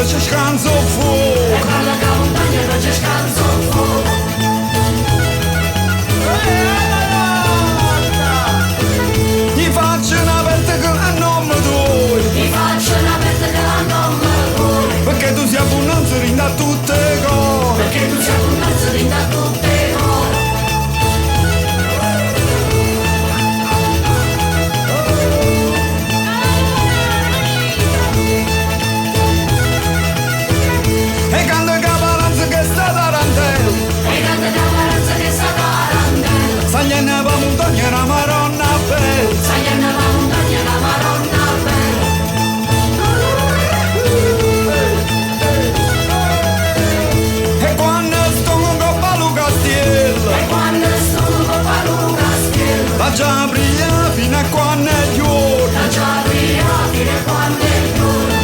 c'è scanso fuoco. E parla che la montagna non c'è scanso fuoco. Gli faccio una perte che non mi vuoi. Mi faccio una perte che non mi vuoi. Perché tu sei abbondanza rinda tutte le cose. Perché tu sei abbondanza rinda tutte le cose. E quando è caparanza che sta tarantella. E quando è caparanza che sta tarantella. Sagliene pa montagna una maronna bella. Sagliene pa montagna una maronna bella. E quando sto con coppa lu castiello. E quando sto con coppa lu castiello. La già brilla fino a quando è giorno. La già brilla fino a quando è giorno.